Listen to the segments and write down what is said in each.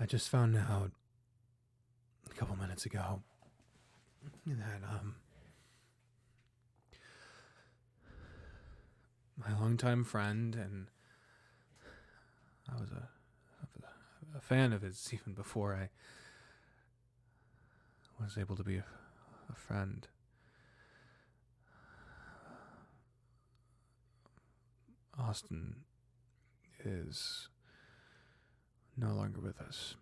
I just found out a couple minutes ago that my longtime friend, and I was a fan of his even before I was able to be a friend. Austin is no longer with us.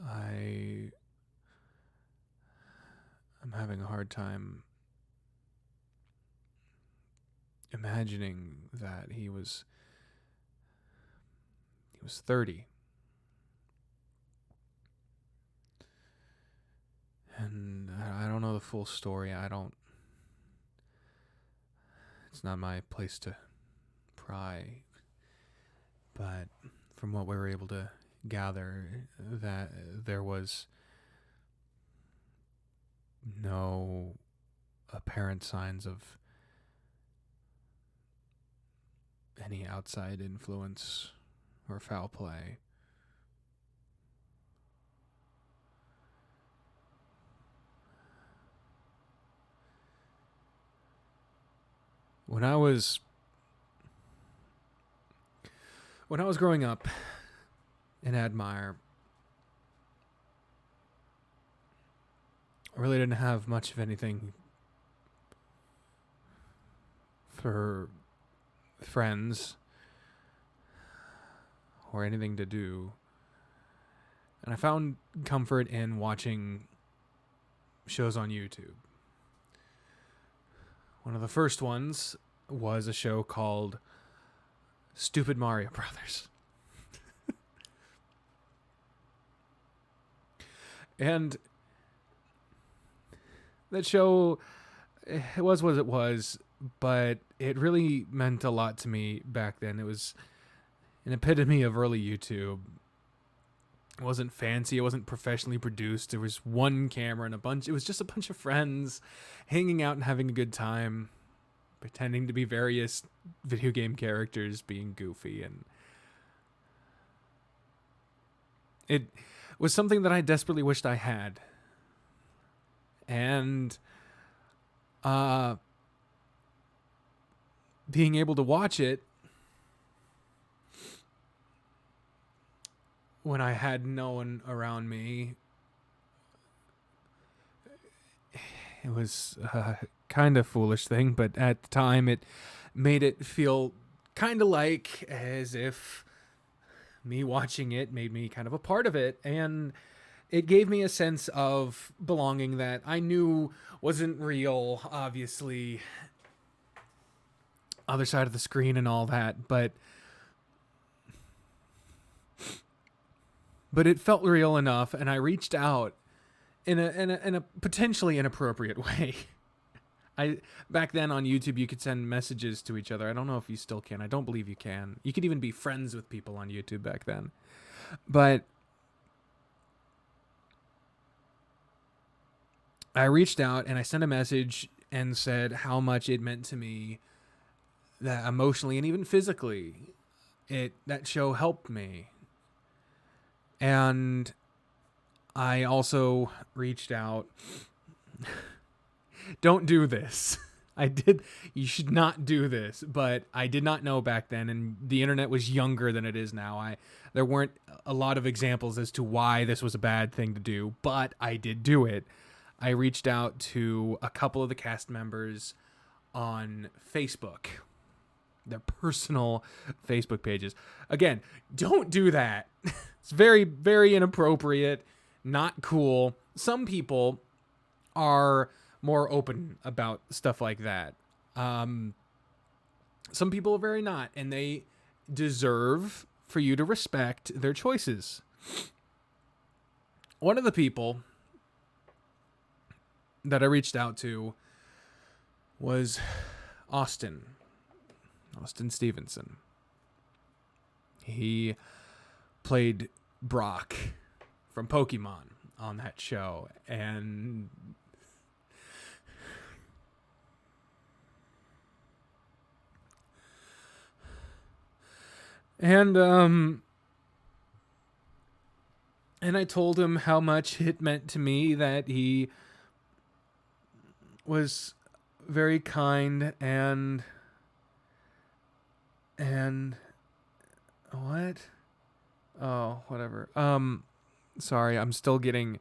I am having a hard time imagining that he was 30. And I don't know the full story. It's not my place to pry. But from what we were able to gather, that there was no apparent signs of any outside influence or foul play. When I was growing up in Admire, I really didn't have much of anything for friends or anything to do. And I found comfort in watching shows on YouTube. One of the first ones was a show called Stupid Mario Brothers. And that show, it was what it was, but it really meant a lot to me back then. It was an epitome of early YouTube. It wasn't fancy. It wasn't professionally produced. There was one camera and it was just a bunch of friends hanging out and having a good time, pretending to be various video game characters, being goofy. And it was something that I desperately wished I had. And being able to watch it when I had no one around me, it was a kind of foolish thing, but at the time it made it feel kind of like as if me watching it made me kind of a part of it, and it gave me a sense of belonging that I knew wasn't real, obviously, other side of the screen and all that, but it felt real enough, and I reached out in a potentially inappropriate way. Back then on YouTube, you could send messages to each other. I don't know if you still can. I don't believe you can. You could even be friends with people on YouTube back then. But I reached out and I sent a message and said how much it meant to me, that emotionally and even physically, that show helped me. And I also reached out. Don't do this. You should not do this, but I did not know back then, and the internet was younger than it is now. There weren't a lot of examples as to why this was a bad thing to do, but I did do it. I reached out to a couple of the cast members on Facebook, their personal Facebook pages. Again, don't do that. It's very, very inappropriate, not cool. Some people are more open about stuff like that. Some people are very not, and they deserve for you to respect their choices. One of the people that I reached out to was Austin Stevenson. He played Brock from Pokemon on that show, and And and I told him how much it meant to me that he was very kind and what? Oh, whatever. Sorry, I'm still getting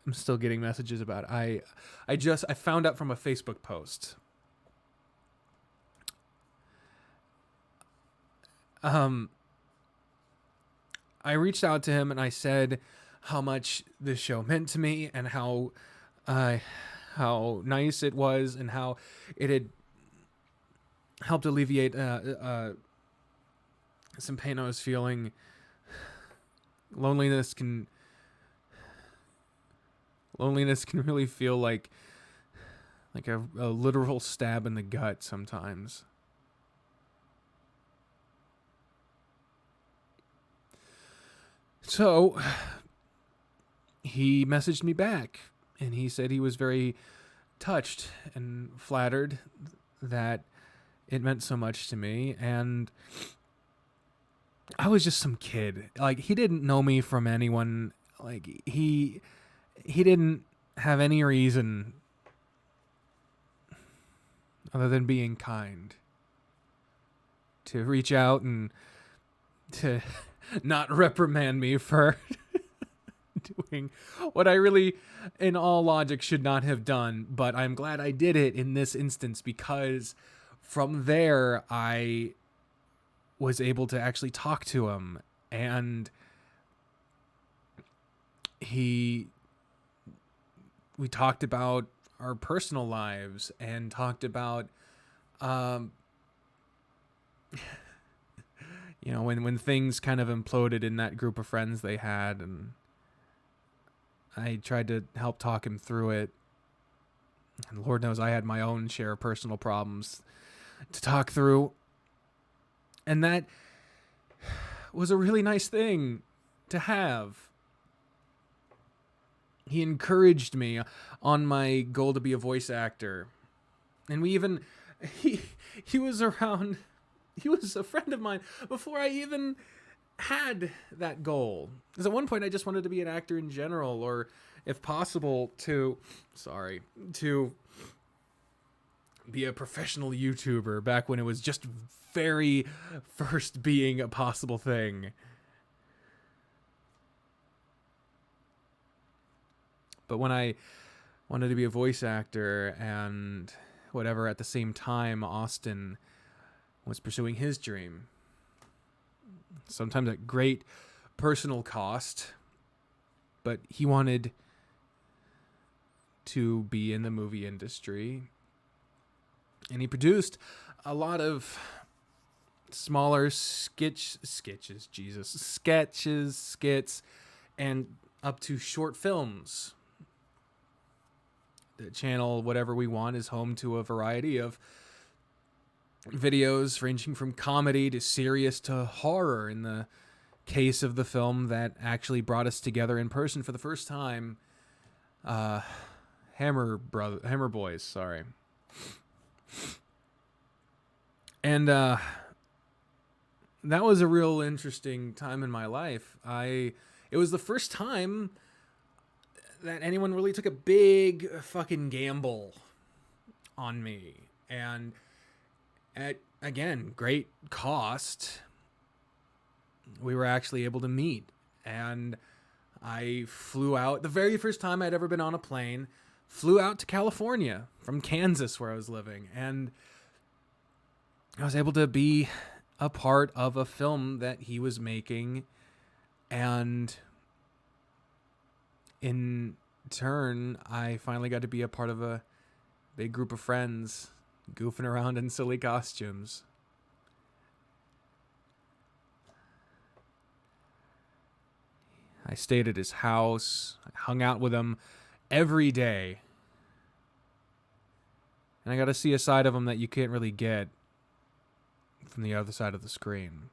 messages about it. I found out from a Facebook post. Um I reached out to him and I said how much this show meant to me and uh how nice it was and how it had helped alleviate some pain I was feeling. Loneliness can really feel like a literal stab in the gut sometimes. So he messaged me back and he said he was very touched and flattered that it meant so much to me. And I was just some kid. Like, he didn't know me from anyone. Like, he didn't have any reason other than being kind to reach out and to not reprimand me for doing what I really, in all logic, should not have done. But I'm glad I did it in this instance, because from there I was able to actually talk to him, and we talked about our personal lives and talked about um when things kind of imploded in that group of friends they had, and I tried to help talk him through it. And Lord knows I had my own share of personal problems to talk through. And that was a really nice thing to have. He encouraged me on my goal to be a voice actor. And he he was around, he was a friend of mine before I even had that goal. Because at one point I just wanted to be an actor in general, or if possible to be a professional YouTuber back when it was just very first being a possible thing. But when I wanted to be a voice actor and whatever, at the same time, Austin was pursuing his dream, sometimes at great personal cost, but he wanted to be in the movie industry. And he produced a lot of smaller skits, and up to short films. The channel Whatever We Want is home to a variety of videos ranging from comedy to serious to horror. In the case of the film that actually brought us together in person for the first time, Hammer Boys, sorry. And that was a real interesting time in my life. It was the first time that anyone really took a big fucking gamble on me. And at, again, great cost, we were actually able to meet. And I flew out, the very first time I'd ever been on a plane, flew out to California from Kansas, where I was living. And I was able to be a part of a film that he was making. And in turn, I finally got to be a part of a big group of friends goofing around in silly costumes. I stayed at his house. I hung out with him every day. And I got to see a side of him that you can't really get from the other side of the screen.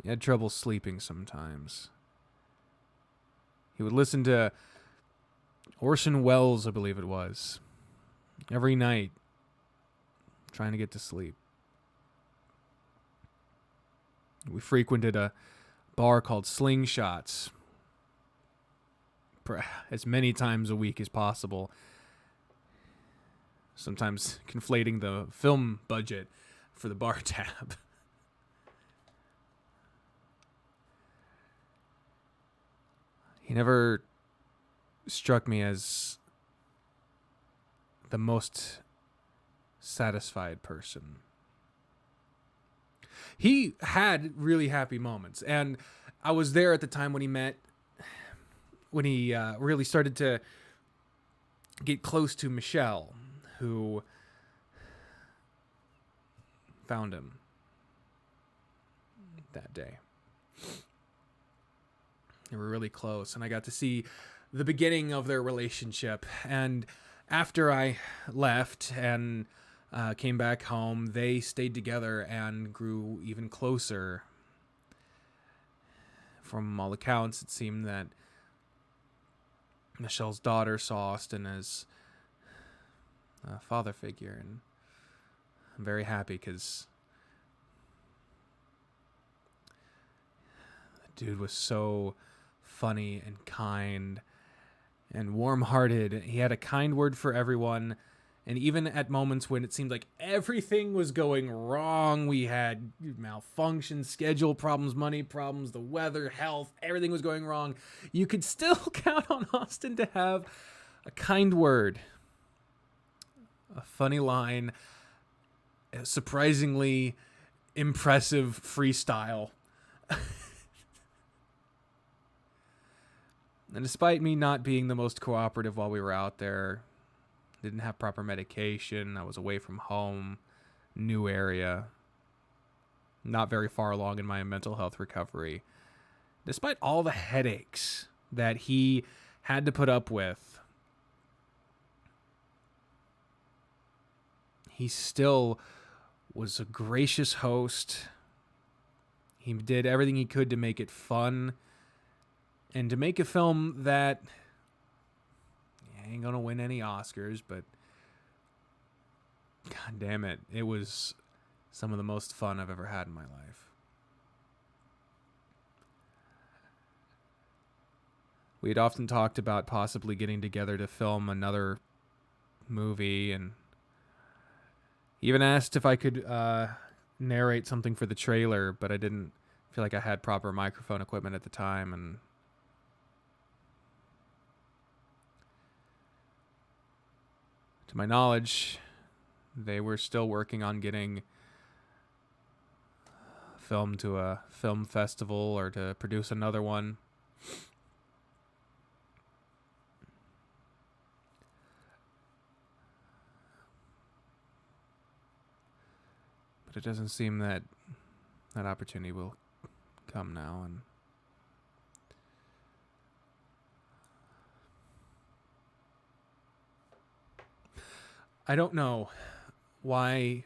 He had trouble sleeping sometimes. He would listen to Orson Welles, I believe it was. Every night, trying to get to sleep. We frequented a bar called Slingshots as many times a week as possible. Sometimes conflating the film budget for the bar tab. He never struck me as the most satisfied person. He had really happy moments, and I was there at the time when he really started to get close to Michelle, who found him that day. They were really close, and I got to see the beginning of their relationship. And after I left and came back home, they stayed together and grew even closer. From all accounts, it seemed that Michelle's daughter saw Austin as a father figure, and I'm very happy because the dude was so funny and kind and warm-hearted. He had a kind word for everyone, and even at moments when it seemed like everything was going wrong, we had malfunctions, schedule problems, money problems, the weather, health, everything was going wrong, you could still count on Austin to have a kind word, a funny line, a surprisingly impressive freestyle. And despite me not being the most cooperative while we were out there, didn't have proper medication, I was away from home, new area, not very far along in my mental health recovery. Despite all the headaches that he had to put up with, he still was a gracious host. He did everything he could to make it fun and to make a film that ain't gonna win any Oscars, but god damn it, it was some of the most fun I've ever had in my life. We had often talked about possibly getting together to film another movie, and even asked if I could narrate something for the trailer, but I didn't feel like I had proper microphone equipment at the time, and to my knowledge, they were still working on getting film to a film festival or to produce another one. But it doesn't seem that that opportunity will come now, and I don't know why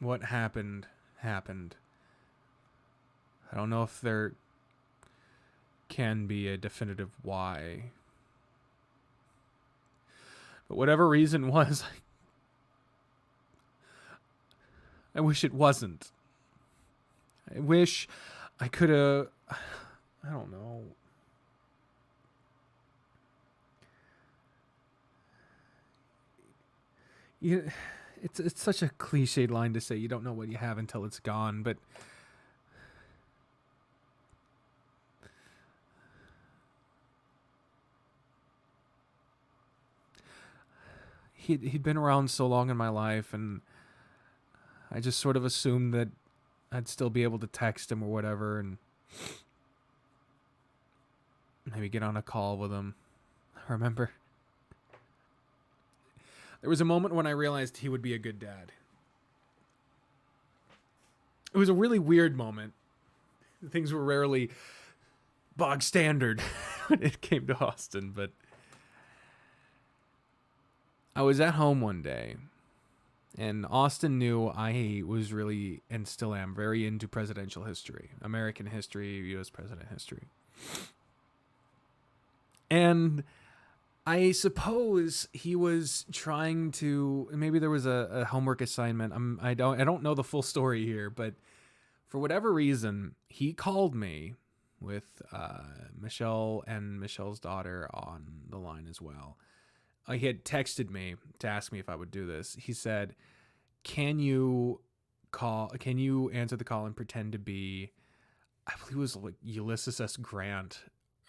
what happened. I don't know if there can be a definitive why. But whatever reason was, I wish it wasn't. I wish I could have, I don't know. It's such a cliched line to say you don't know what you have until it's gone, but he'd been around so long in my life, and I just sort of assumed that I'd still be able to text him or whatever, and maybe get on a call with him. I remember there was a moment when I realized he would be a good dad. It was a really weird moment. Things were rarely bog standard when it came to Austin, but I was at home one day, and Austin knew I was really, and still am, very into presidential history, American history, U.S. president history. And I suppose he was trying to. Maybe there was a homework assignment. I don't know the full story here, but for whatever reason, he called me with Michelle and Michelle's daughter on the line as well. He had texted me to ask me if I would do this. He said, "Can you call? Can you answer the call and pretend to be?" I believe it was like Ulysses S. Grant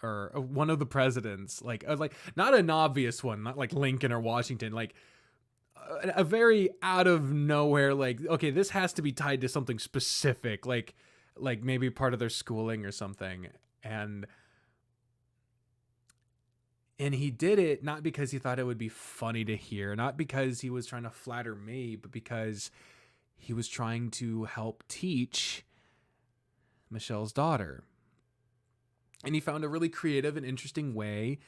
or one of the presidents. Like not an obvious one, not like Lincoln or Washington. Like a very out of nowhere. Like, okay, this has to be tied to something specific. Like maybe part of their schooling or something. And he did it not because he thought it would be funny to hear, not because he was trying to flatter me, but because he was trying to help teach Michelle's daughter. And he found a really creative and interesting way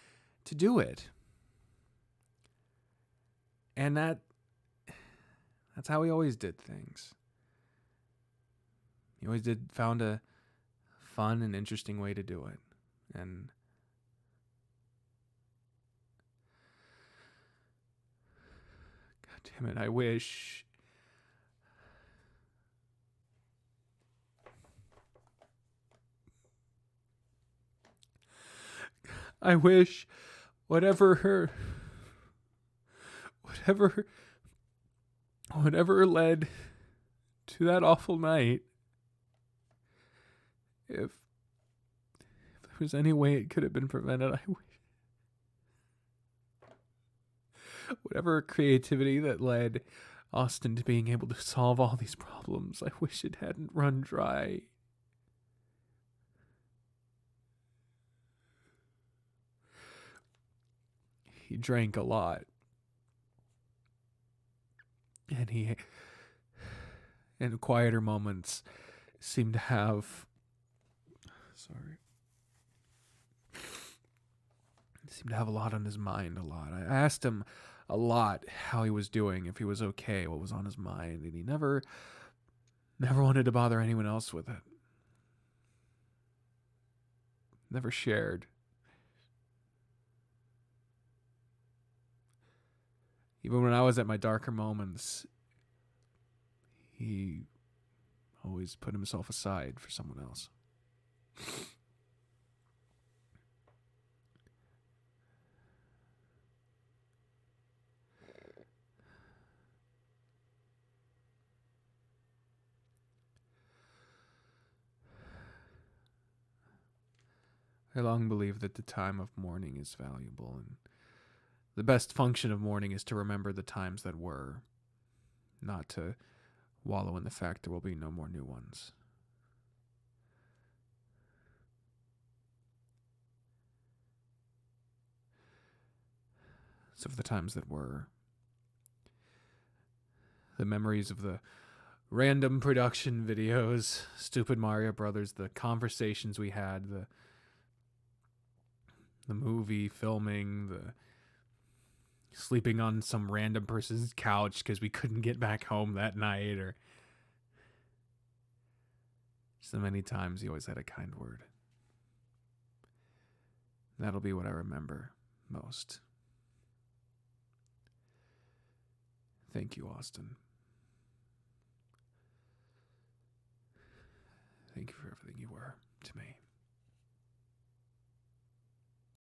to do it. And that's how he always did things. He always found a fun and interesting way to do it. And God damn it, I wish whatever her whatever led to that awful night, if there was any way it could have been prevented, I wish whatever creativity that led Austin to being able to solve all these problems, I wish it hadn't run dry. He drank a lot. And he, in quieter moments, seemed to have. Seemed to have a lot on his mind, a lot. I asked him a lot how he was doing, if he was okay, what was on his mind, and he never wanted to bother anyone else with it. Never shared. Even when I was at my darker moments, he always put himself aside for someone else. I long believe that the time of mourning is valuable, and the best function of mourning is to remember the times that were, not to wallow in the fact there will be no more new ones. So for the times that were, the memories of the random production videos, Stupid Mario Brothers, the conversations we had, the movie filming, the sleeping on some random person's couch because we couldn't get back home that night, or so many times he always had a kind word. That'll be what I remember most. Thank you, Austin. Thank you for everything you were to me.